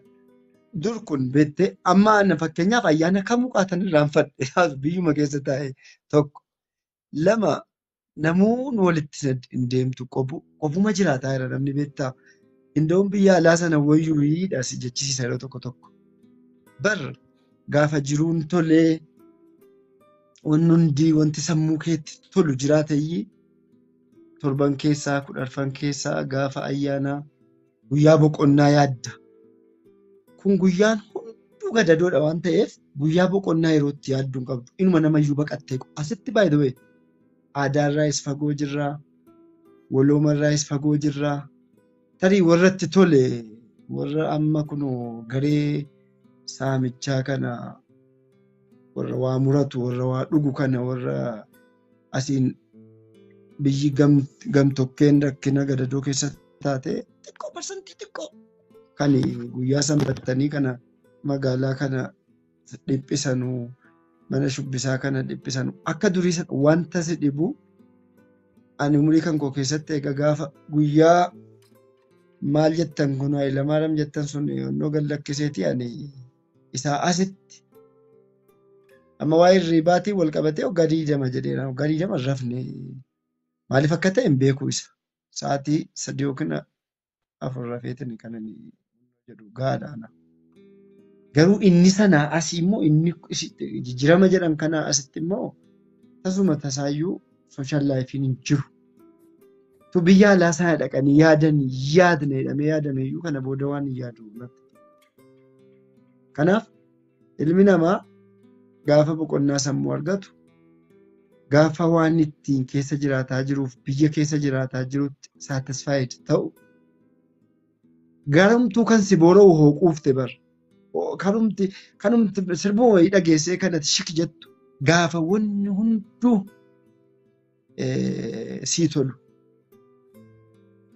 Dur kun beektee amma ana fakkeenyaaf ayyaana kamuu qaatan irraanfadhe biyyuma keessa taa'e tokko. Lama namoonni walitti hin deemtu qofuma jiraataa jira namni beektaa. Indoon biyya alaa sana wayyuu hidhaas jechisiisa yeroo tokko tokko. Bar gaafa jiruun tolee wanni hundi wanti sammuu keetti tolu jiraateyyii torban keessaa 10 keessaa gaafa ayyaanaa guyyaa boqonnaa yaadda. Kun guyyaan hunduu gadadoodha waan ta'eef guyyaa boqonnaa yerootti yaadduun qabdu. Inuma namayyuu baqattee asitti by the way aadaarraayis fagoo jirraa, waloomarraayis fagoo jirraa. Tarii warratti tole warra amma kunoo garee saamichaa kana warra waa muratu warra waa dhugu kana warra asiin biyyi gamtokkeen rakkina gadadoo keessa taate xiqqoo parsantii xiqqoo kan guyyaa sanbattanii kana magaalaa kana dhiphisanuu mana shubbisaa kana dhiphisanu akka durii wanta si dhibu ani umurii kan koo keessatti egaa gaafa guyyaa maal jettan kun Hayilamaariyaam jettan sun yonnoo gallakkiseeti ani isaa asitti amma waa'ee irriibaatii wal qabatee gadii jama jedheera gadii jama rafne maaliif akka ta'e hin beeku isa sa'aatii 3 yookiin 4 rafeetiin kan inni jedhu gaadhaana. Garuu inni sana asii immoo inni jijjiirama jedhan kana asitti immoo tasuma tasaayyuu sooshaal laayifiin hin jiru. Tu biyya alaa sana dhaqanii yaadne jedhamee yaadameyyuu kana booda waan hin yaadu. Kanaaf ilmi namaa gaafa boqonnaa sammuu argatu gaafa waan ittiin keessa jiraataa jiruuf biyya keessa jiraataa jirutti satisfied ta'u garamtuu kan si boora'u hooquufte bar kanumti sirbuma wayii dhageessee kanatti shik jettu gaafa wanni hunduu sii tolu.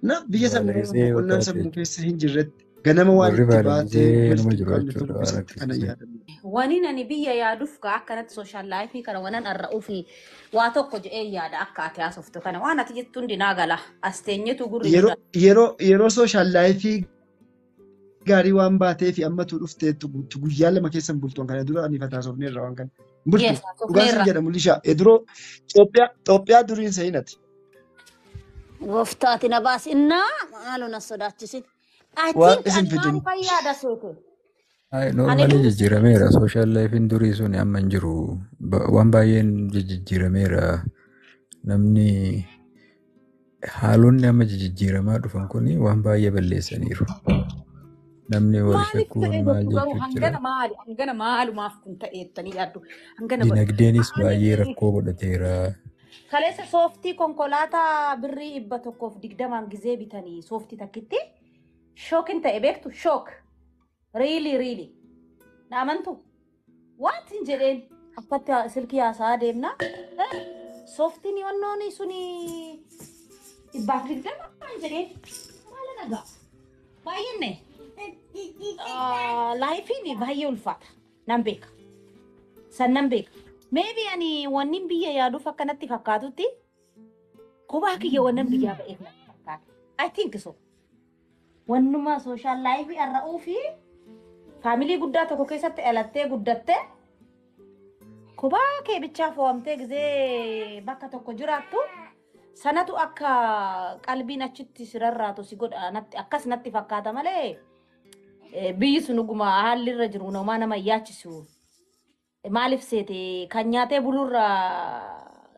Na biyya boqonnaan sammuu keessa hin jirretti ganama waan itti baatee kana yaadamu. Wani nani biyya yaaduuf akkanatti sooshaal laayifii kana wanan arra'uu fi waa tokko jedhee yaada akka ati haasoftu kana waan ati jettuun dinaa gala as teenyetu gurri. Yeroo sooshaal laayifii gaarii waan baatee fi ammatu dhufteettu guyyaa 2 keessan bultuun kana dura ani fataasofneerra waan kana. Bultu dhugaasin jedhamu lishaa eduroo Itoophiyaa duriin seenati. Gooftaati na baasinnaa maaloo na sodaachisin. Waan isin fidin. Fayyaada seete. Normally jijjiirameera sooshaal laayifiin durii sun amma hin jiru waan baay'een jijjiirameera namni haalonni amma jijjiiramaa dhufan kun waan baay'ee balleessaniiru. Namni wal shakkuun maal jechuun jira. Hangana maalumaaf kun ta'eettanii yaaddu. Dinagdeenis baay'ee rakkoo godhateera. Kaleessa sooftii konkolaataa birrii 120 gizee bitanii sooftii takkitti shookin ta'e beektu shook. Really. Naamantu waan hin jedheen akkatti silkii haasaa deemna. Sooftiin yoonnooni suni 120 hin jedheen maala nagaa. Baay'inne laayifiin baay'ee ulfaata. Nan beeka. San nan beeka. Maybe ani wannin biyya yaaduuf akkanatti fakkaatutti kophaa kiyya wannan biyyaa ba'eef natti fakkaata. I think so. Wannuma sooshaal laayifii arra'uu fi faamilii guddaa tokko keessatti dhalattee guddattee kophaa kee bichaa fo'amtee gizee bakka tokko jiraattu sanatu akka qalbiin achitti sirarraatu si godha natti akkas natti fakkaata malee biyyi sun dhuguma haalli irra jiru nama yaachisu. Maaliif seete kan nyaatee bulurra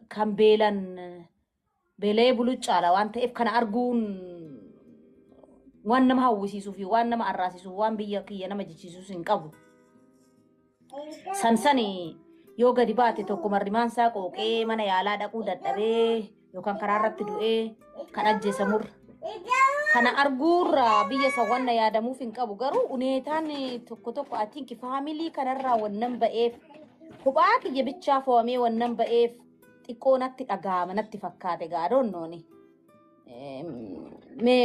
kan beelee buluu caala waan ta'eef kana arguun waan nama hawwisiisuu fi waan nama arraasisuu waan biyya kiyya nama jechisiisuu hin qabu. Sansani yoo gadi baate tokko marrimaansaa qooqee mana yaalaa dhaquu dadhabee yookaan karaa irratti du'ee kan ajjeesamurra. Kana arguurra biyya sawwanna yaadamuuf hin qabu garuu uneetaan tokko I think faamilii kanarraa wannan ba'eef Kophaa kiyya bichaa fo'amee wannan ba'eef xiqqoo natti dhaga'ama natti fakkaate gaadonnooni. Mee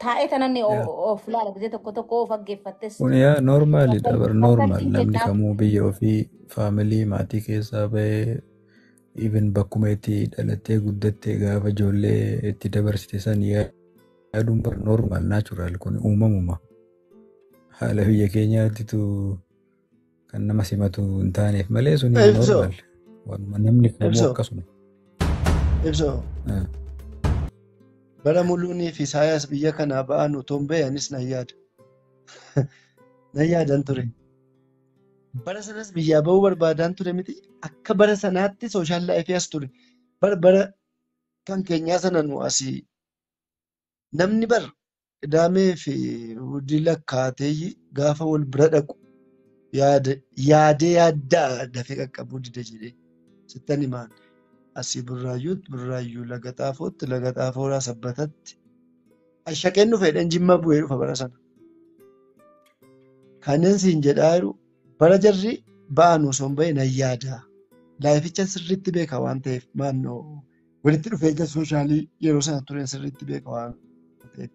taa'ee tananni yaa of laala gisee tokko faggeeffattes kun yaa noormaalidha bar noormaal sagantiin namni kennaa kamuu biyya ofii faamilii maatii keessaa bahee even bakkuma itti dhalattee guddattee gaafa ijoollee itti dabarsite san yaaduun bar noormaal naachuraal kun uumamuma haala biyya keenyaattitu kan nama simatu hin taaneef malee suni Ibso, noormaal wanuma namni kamuu ibso, akkasuma. ibso. Ah, Bara Muluunii fi Isaayaas biyya kanaa ba'an utuu hin beekanis nan yaada. Nan yaadan ture. Bara sanas biyyaa bahuu barbaadan ture miti. Akka bara sanaatti sooshaal laayifii as ture. Bara kan keenyaa sana nu asii namni Qidaamee fi Ehuudii lakkaatee gaafa wal bira dhaqu yaadee yaaddaa dafee qaqqabuu dida jedhee sittan himaan. Asii burraayyuu laga xaafootti laga xaafooraa sabbatatti ashaqeen dhufeedhaan jimma bu'ee dhufa bara sana. Kanneen siin jedhaa jiru bara jarri ba'an osoo hin bahin nan yaada. Laayificha sirriitti beeka waan ta'eef maannoo walitti dhufeenya sooshaalii yeroo sana tureen sirriitti beeka waan ta'eef.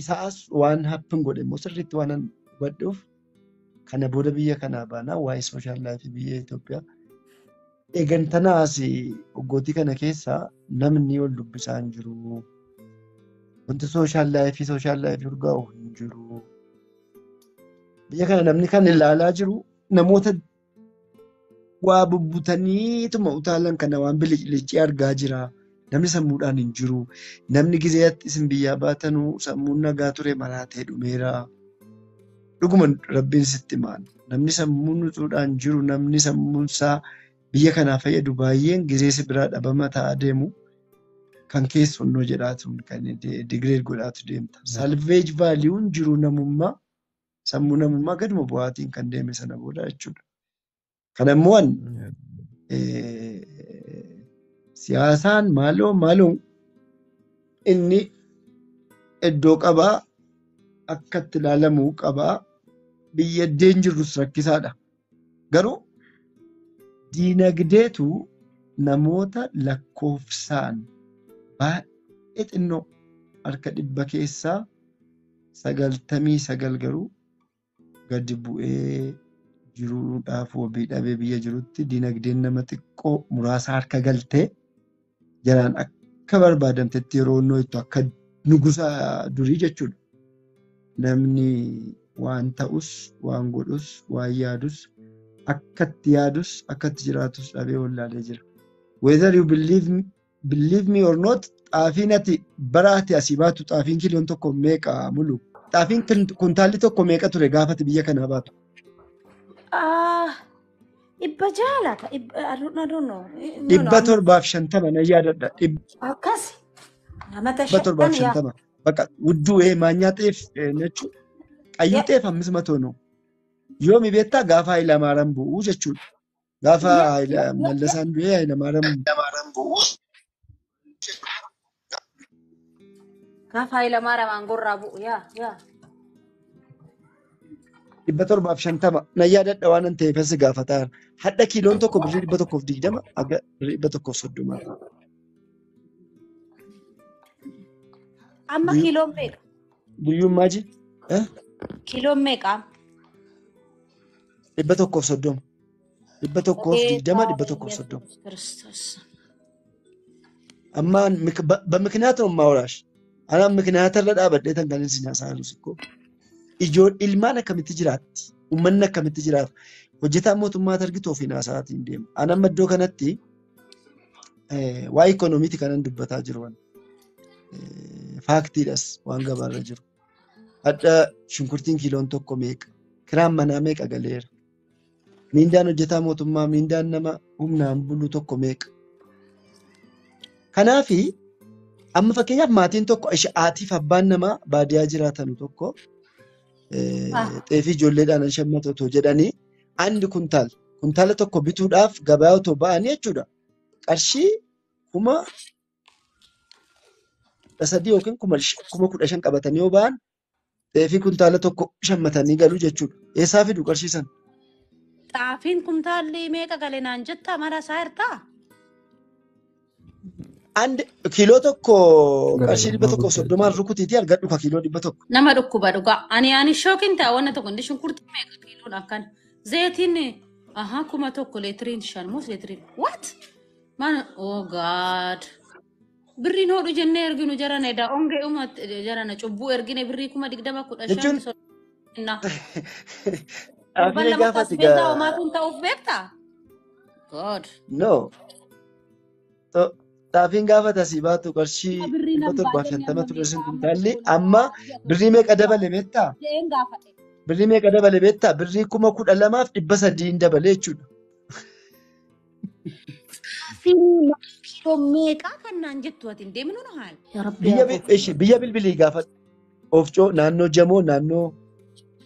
Isaas waan haphii godhe immoo sirriitti waan hubadhuuf kana booda biyya kanaa baanaa waa'ee sooshaal laayifii biyya Itoophiyaa. Eegantanaas hoggootii kana keessaa namni wal dubbisaa hin jiru. Wanti sooshaal laayifii urgaa'u hin jiru. Biyya kana namni kan ilaalaa jiru namoota waa bubbutaniituma utaalan kana waan bilicii argaa jira. Namni sammuudhaan hin jiru. Namni gizeetti isin biyyaa baatanuu sammuun nagaa ture maraatee dhumeera. Dhuguma rabbiin sitti himaan. Namni sammuun utuudhaan jiru namni sammuunsaa biyya kanaa fayyadu baay'een gizeessi biraa dhabama ta'aa deemu kan keessonnoo jedhaatu kan digireed godhaatu deemta. Salveej vaaliyuun jiru namummaa sammuu namummaa gaduma bu'aatiin kan deeme sana booda jechuudha. Kana immoo siyaasaan maaloo inni iddoo qabaa akka itti ilaalamuu qabaa biyya iddeen jirrus rakkisaadha. Garuu diinagdeetu namoota lakkoofsaan baay'ee xinnoo harka 100 keessaa 99 garuu gadi bu'ee jiruudhaaf wabii dhabee biyya jirutti diinagdeen nama xiqqoo muraasa harka galtee jaraan akka barbaadamtetti yeroo itti akka nugusa durii jechuudha. Namni waan ta'us, waan godhus, waan yaadus, akkatti yaadus, akkatti jiraatus dhabee wallaalee jira. Whether you believe me or not, xaafiin ati bara ati asii baatu xaafiin kiiloon tokko meeqa mulu? Xaafiin kuntaalli tokko meeqa ture gaafati biyya kanaa baatu? Dhibba jaalata. I don't know. 750 na yaadadha. Akkas. Namata 750. Bakka wudduu maanyaa ta'eef jechuudha. Qayyii ta'eef 500 no. Yoomi beektaa gaafa Hayilamaariyaam bu'uu jechuudha. Gaafa Mallasaan du'ee Hayilamaariyaam bu'uu. Gaafa Hayilamaariyaam aangorraa bu'u yaa. 750 na yaadadha waan ta'eef as gaafataa. Hadha kiiloon tokko birrii 120 aga birrii 130. Amma kiiloon meeqa? Guyyuun maaji? Kiiloon meeqa? 130. 120 130. Kiristoos. Amma በምክንያት ነው የማወራሽ። አና ምክንያት ለዳበደ ተንጋልን ሲናሳሉ ሲኮ ilmaan akkamitti jiraatti? Uummanni akkamitti jiraata? Hojjetaan mootummaa argitu ofiin haasa'aatii hin deemu. Ani amma iddoo kanatti waa'ee ikoonomiiti kanan dubbataa jiru. Faaktiidhas waan gabaarra jiru. Hadha shunkurtiin kiiloon tokko meeqa? Kiraan manaa meeqa galeera? Miindaan hojjetaa mootummaa miindaan nama humnaan bulu tokko meeqa? Kanaafi amma fakkeenyaaf maatiin tokko haatiif abbaan namaa baadiyyaa jiraatan tokko xeefii ijoolleedhaan shammatu otoo jedhanii andi kuntaala tokko bituudhaaf gabaa otoo ba'anii jechuudha. Qarshii 3,000 yookiin 15,000 qabatanii yoo ba'an xeefii kuntaala tokko shammatanii galu jechuudha. Eessaa fidu qarshii sana? xaafiin kumtaalli meeqa galee naan jetta mara isaa hirtaa? And kiiloo tokko Gara qarshii lamaa 100 guddaa soddomaan jira. rukutiitii argadhu ka kiiloo 100. Nama dhukkuba dhugaa. Ani shookin ta'a wanna tokko inni shunkurtii meeqa kiiloon akkan. Zeetiin kuma tokko leetiriin 5 moo leetiriin. What? Man oh god. Birriin hodhu jennee erginu jarana edaa ongee jarana cubbuu ergine birrii 20,015 Jechuun inna. xaafii Torban lama gaafati tasbeetaa gaa homaatuun ta'uuf beektaa? God. no xaafiin gaafata si baatu qarshii Birrii nan 750 baadhee ture sun amma kuntaalli meeqaa amma birrii meeqa dabale beektaa? Jeen gaafadhe. Birrii meeqa dabale beektaa? Birrii 12,300 dabale jechuudha. Kiiloo meeqaa kan naan jettu ati hin deemnu na haal. Yaa Rabbi Biyya bilbilii gaafadhu. Ofcoo naannoo Jamoo naannoo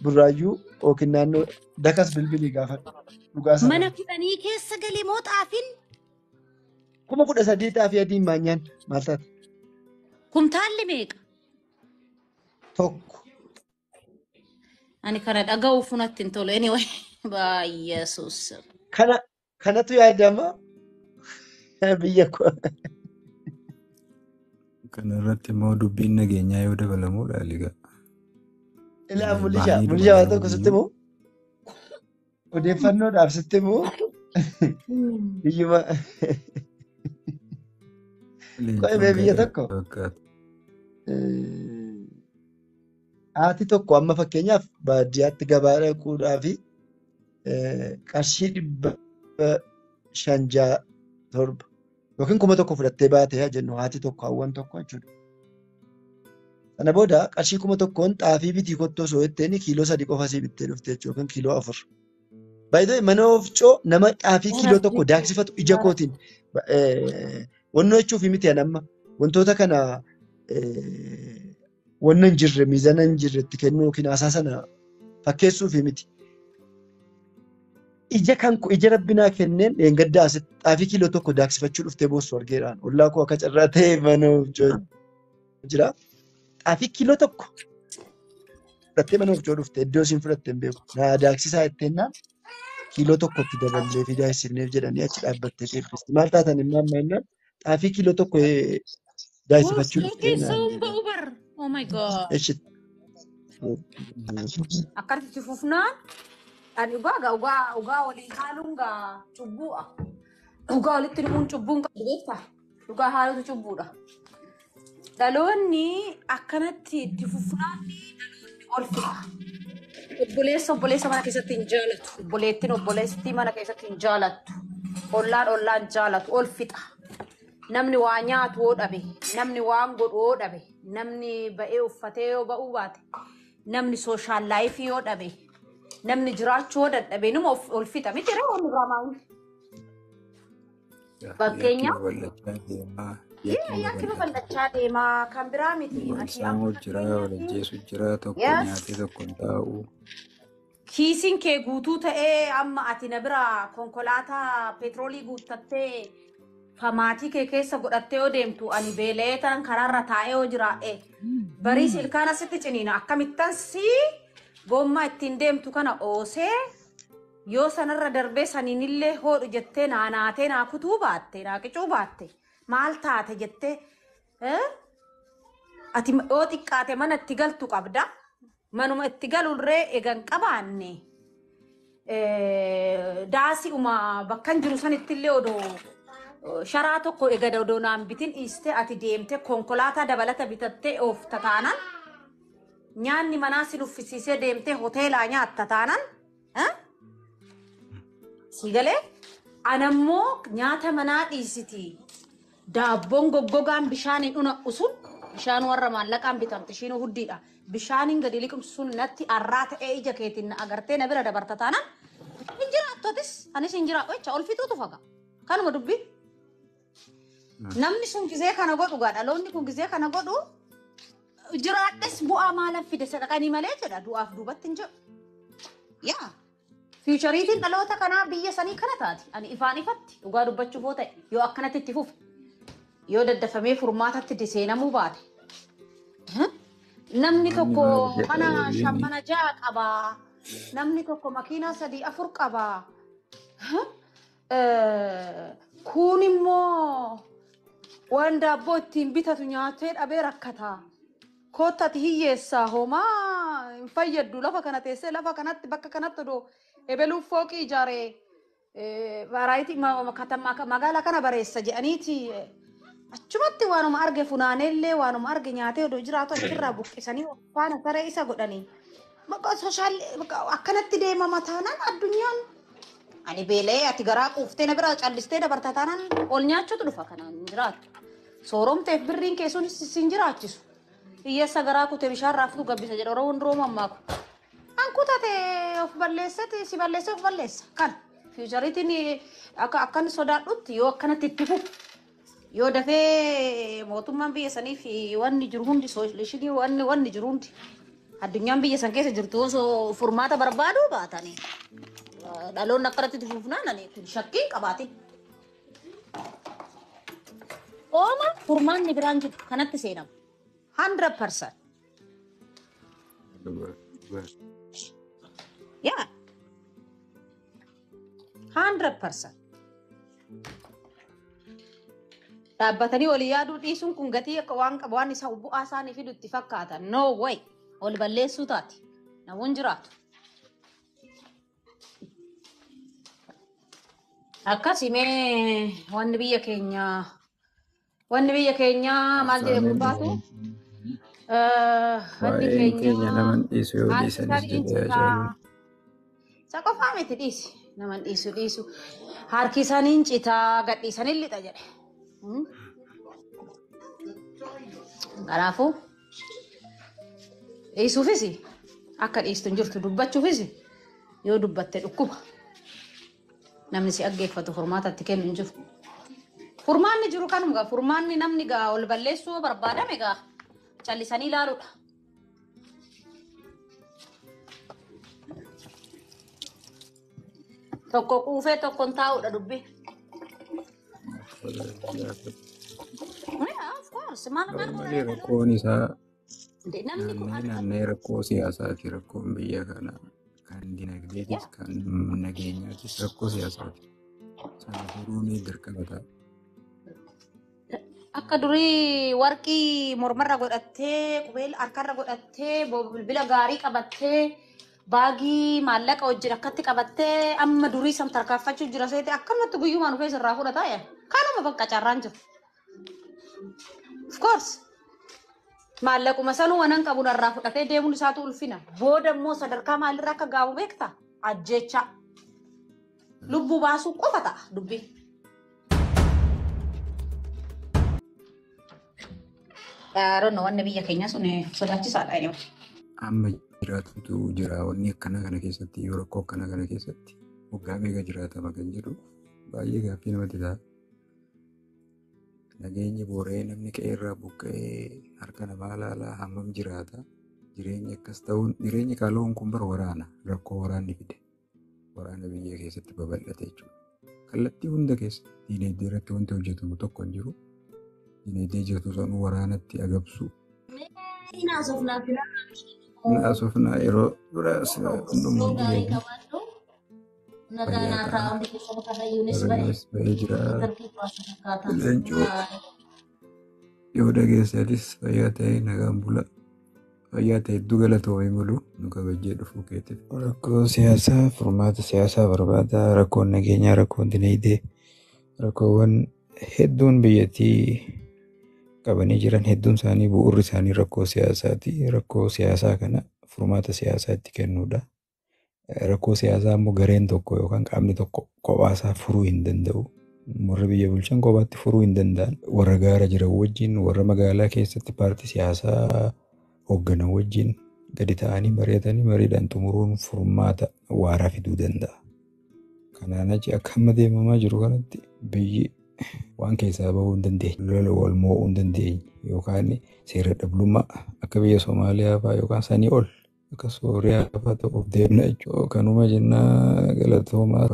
Burraayyuu yookiin naannoo Dakas bilbilii gaafadhu. Dhugaa sana. mana kudhanii keessa galee moo xaafiin 13,000 xaafii adiin maanyaan maal taate? kumtaalli meeqa? Tokko. Ani kana dhaga'uuf natti hin tolu. Anyway, baay'eesus. Kanatu yaadama biyya koo. Kana irratti immoo dubbiin nageenyaa yoo dabalamu egaa Ilaa baay'ee mulishaa waa tokko dabaluu sitti immoo odeeffannoodhaaf sitti immoo biyyuma qo'imee biyya tokko haati tokko amma fakkeenyaaf baadiyyaatti gabaa dhaquudhaa fi qarshii 567 yookiin 1,000 fudhattee baatee haa jennu haati tokko hawwan tokko jechuudha. Sana booda qarshii 1,000 xaafii bitii kottoo soo'etteen kiiloo 3 qofa sii bittee dhufte jechuudha yookiin kiiloo 4. Baay'ee mana ofcoo nama xaafii kiiloo tokko daaksifatu ija kootiin wannoo jechuuf miti amma wantoota kana wanna hin jirre miizana hin jirre itti kennuu yookiin haasaa sana fakkeessuuf miti. Ija rabbinaa kenneen dheengaddaa asitti xaafii kiiloo tokko daaksifachuu dhuftee boossu argeeraan ollaa koo akka carraa ta'e mana ofcoo jira. Xaafii kiiloo tokko fudhattee mana ofcoo dhufte iddoo isiin fudhatte hin beeku. Naa daaksisaa jetteenaan kiiloo tokkotti daballee fidaa isiniif jedhanii achi dhaabbattee eebbisti. Maal taatan immoo amma innaan xaafii kiiloo tokko daaksifachuu dhuftee naan Uber. Oh my god. jedhan. Akkasitti fufnaan ani dhugaa waliin haaluun gaa cubbuudha. Dhugaa walitti dhumuun cubbuun qabu beektaa? Dhugaa haaluutu cubbuudha. Dhaloonni akkanatti itti fufnaan dhaloonni ol fixa. Obboleessa mana keessatti hin jaalatu. Obboleettiin mana keessatti hin jaalattu. Ollaan jaalatu ol fixa. Namni waa nyaatu yoo dhabe, namni waan godhu yoo dhabe, namni ba'ee uffatee yoo ba'uu baate, namni sooshaal laayifii yoo dhabe, namni jiraachuu yoo dadhabe numa ol fixa. Miti yeroo waan irraa maa'uun. Fakkeenyaaf yakki babal'achaa deemaa kan biraa miti. Saamuu jira, walajjeessu jira, tokko nyaatee tokko hin taa'u. Kiisiin kee guutuu ta'ee amma ati na bira konkolaataa peetroolii guuttattee famaatii kee keessa godhattee yoo deemtu ani beela'ee tan karaarra taa'ee yoo jiraa'e barii ilkaan asitti ciniina akkamittan gommaa ittiin deemtu kana oosee yoo sanarra darbee saniinillee hoodhu jettee naanaatee naa kutuu baatte naa qicuu baatte maal taate jettee ati yoo xiqqaate mana itti galtu qabda. Manuma itti galurree egan qabaanne daasi'uma bakkan jiru sanittillee odoo sharaa tokko egada odoo naan bitin dhiiste ati deemte konkolaataa dabalata bitattee oofta taanan nyaanni manaa si nuffisiisee deemte hoteelaa nyaatta taanan si galee anammoo nyaata manaa dhiisiti daabboon goggogaan bishaaniin dhuna'u sun bishaan warra maallaqaan bitamte ishiin huddiidha. Bishaaniin gadi liqimsu sun natti arraa ta'ee ija keetiin na agartee na bira dabarta taanaan hin jiraattotis anis hin jiraadhu jecha ol fixuutu faga kanuma dubbii. Namni sun gizee kana godhu dhaloonni kun gizee kana godhu jiraadhes bu'aa maalan fide sadaqanii malee jedha du'aaf duubatti hin jedhu. Yaa fiichariitiin dhaloota kanaa biyya sanii kana taati ani ifaan ifatti dhugaa dubbachuuf yoo ta'e yoo akkanatti itti fufe yoo daddafamee furmaatatti diseenamuu baate. Namni tokko mana shammana ja'a qaba. Namni tokko makiinaa 3-4 qaba. Kun immoo waan daabboo ittiin bitatu nyaatee dhabee rakkataa. Koottati hiyyeessaa homaa hin fayyaddu lafa kana teessee lafa kanatti bakka kanatti odoo ebeluuf fooqii ijaaree varaayitii magaalaa kana bareessa jedhaniiti achumatti waanuma arge funaaneellee waanuma arge nyaatee odoo jiraatu achirraa buqqisanii faana saree isa godhanii bakka sooshaal akkanatti deema mataanaan addunyaan ani beelee ati garaa quuftee na bira callistee dabartaa taanaan ol nyaachuutu dhufa kanaan jiraatu sooromteef birriin keessuun sin jiraachisu. Hiyyeessa garaa kutee bishaan raaftu gabbisa jedha Oromoon Roomaa maaku. An kutate of balleessati si balleessa of balleessa kan fiichariitiin akkan sodaadhutti yoo akkanatti itti fufu yoo dafee mootummaan biyya sanii fi wanni jiru hundi soolishinii wanni jiru hundi addunyaan biyya san keessa jirtu osoo furmaata barbaadu baatanii dhaloonni akkanatti itti fufnaan kun shakkiin qabaatin. Ooma furmaanni biraan jiru kanatti seenamu. 100%. Yeah. 100%. Dhaabbatanii olii yaaduu dhiisuun kun gatii akka waan isa bu'aa isaanii fidutti fakkaata. No way. Ol balleessuu taati. Namoonni jiraatu. Akkasimee wanni biyya keenyaa maal jedhee gurbaatu? Wanni keenya naman dhiisu yoo dhiisanis jedhee isa qofaa miti dhiisi. Naman dhiisu. Harki isaaniin citaa gadhiisanii lixa jedhe. Kanaafuu dhiisuufis akka dhiistu hin jirtu dubbachuufis yoo dubbatte dhukkuba. Namni si dhaggeeffatu furmaatatti kennu hin jiru. Furmaanni jiru kanuma furmaanni namni gaa ol balleessuu barbaadame gaa callisanii ilaaluudha. Tokko quufee tokkoon taa'uudha dubbi. Of course. Rakkoon isaa naannoo rakkoo siyaasaati rakkoon biyya kanaa kan dinagdeetis kan nageenyaatis rakkoo siyaasaati. Sana furuun dirqama ta'a. Akka durii warqii mormarra godhattee qubeela harkarra godhattee bilbila gaarii qabattee baagii maallaqa wajjin akkatti qabattee amma durii san tarkaanfachuu jira seete akkanumatti guyyumaan dhufee sirraa fudhataa yaa kanuma bakka carraan jiru. Of course maallaquma sanuu wanan qabu narraa fudhatee deemuun isaatu ulfina booda immoo sadarkaa maalirraa akka gaamu beektaa ajjecha lubbuu baasuu qofa ta'a dubbii. Aaron wanni biyya keenya sun sodaachisaadha inni. Amma jiraatutu jira wanni akkana kana keessatti yoo rakkoo akkana kana keessatti waggaa meeqa jiraatama kan jedhu baay'ee gaaffii namatti ta'a. Nageenyi booree namni qe'eerraa buqqa'ee harka namaa ilaalaa hammam jiraata. Jireenyi akkas ta'uun jireenyi qaaloon kun bara waraana rakkoo waraanni fide waraana biyya keessatti babal'ate jechuudha. Kallattii hunda keessatti diinagdee irratti wanti hojjetamu tokko hin jiru. Diinagdee jirtu sanuu waraanatti agabsu. Naasofnaa yeroo biraas hundumuu diinagdee. Bahee jira. Leencoo yoo dhageessatis fayyaa ta'ee nagaan bula. Fayyaa ta'e hedduu galatoomee mulu nu kabajee dhufuu keetti. Rakkoo siyaasaa furmaata siyaasaa barbaada. Rakkoon nageenyaa rakkoon dinagdee rakkoowwan hedduun biyyattii qabanii jiran hedduun isaanii bu'uurri isaanii rakkoo siyaasaati. Rakkoo siyaasaa kana furmaata siyaasaa itti kennuudha. Rakkoo siyaasaa immoo gareen tokko yookaan qaamni tokko kophaasaa furuu hin danda'u. Warra biyya bulchan kophaatti furuu hin danda'an. Warra gaara jiran wajjin warra magaalaa keessatti paartii siyaasaa hoogganan wajjin gadi ta'anii mari'atanii mariidhaan xumuruun furmaata waaraa fiduu danda'a. Kanaan achi akka amma deemamaa jiru kanatti biyyi waan keessaa bahuu hin dandeenye. Lola wal mo'uu hin dandeenye yookaan seera dhablummaa akka biyya Somaaliyaa fa'aa yookaan sanii ol. Akka Sooriyaa fa'aa ta'uuf deemna jechuudha. Kanuma jennaa galatoomaa.